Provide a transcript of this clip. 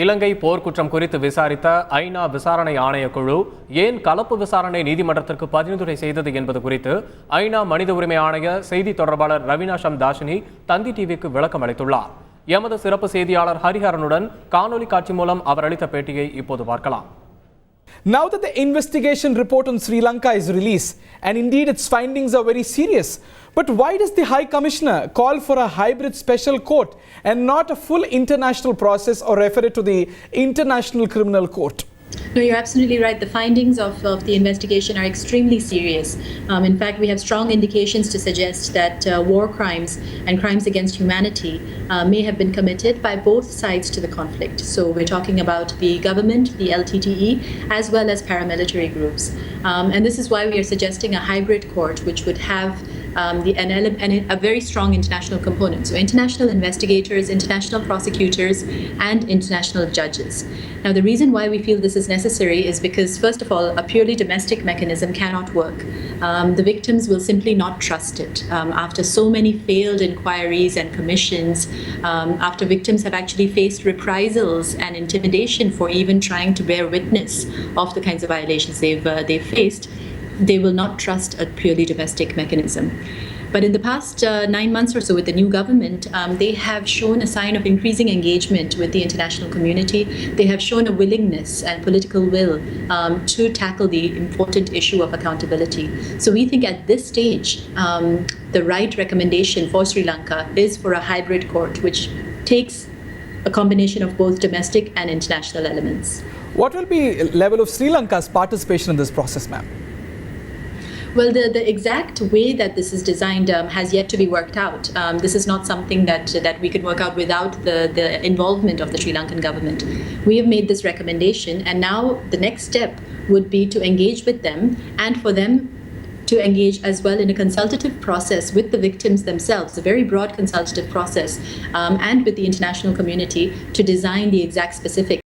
இலங்கை போர்க்குற்றம் குறித்து விசாரித்த ஐநா விசாரணை ஆணையக்குழு ஏன் கலப்பு விசாரணை நீதிமன்றத்திற்கு பரிந்துரை செய்தது என்பது குறித்து ஐநா மனித உரிமை ஆணைய செய்தி தொடர்பாளர் ரவீனா ஷம்தாசினி தந்தி டிவிக்கு விளக்கம் அளித்துள்ளார். எமது சிறப்பு செய்தியாளர் ஹரிஹரனுடன் காணொலி காட்சி மூலம் அவர் அளித்த பேட்டியை இப்போது பார்க்கலாம். Now that the investigation report on Sri Lanka is released, and indeed its findings are very serious, but why does the High Commissioner call for a hybrid special court and not a full international process or refer it to the International Criminal Court? No, you're absolutely right. The findings of the investigation are extremely serious. In fact, we have strong indications to suggest that war crimes and crimes against humanity may have been committed by both sides to the conflict. So we're talking about the government, the LTTE, as well as paramilitary groups. And this is why we are suggesting a hybrid court, which would have a very strong international component. So international investigators, international prosecutors, and international judges. Now, the reason why we feel this is necessary is because, first of all, a purely domestic mechanism cannot work. The victims will simply not trust it. After so many failed inquiries and commissions, after victims have actually faced reprisals and intimidation for even trying to bear witness of the kinds of violations they've faced, they will not trust a purely domestic mechanism. But in the past 9 months or so with the new government, they have shown a sign of increasing engagement with the international community. They have shown a willingness and political will to tackle the important issue of accountability. So we think at this stage, the right recommendation for Sri Lanka is for a hybrid court, which takes a combination of both domestic and international elements. What will be the level of Sri Lanka's participation in this process, ma'am? Well, the exact way that this is designed has yet to be worked out. This is not something that we can work out without the involvement of the Sri Lankan government. We have made this recommendation, and now the next step would be to engage with them and for them to engage as well in a consultative process with the victims themselves, a very broad consultative process, and with the international community to design the exact specifics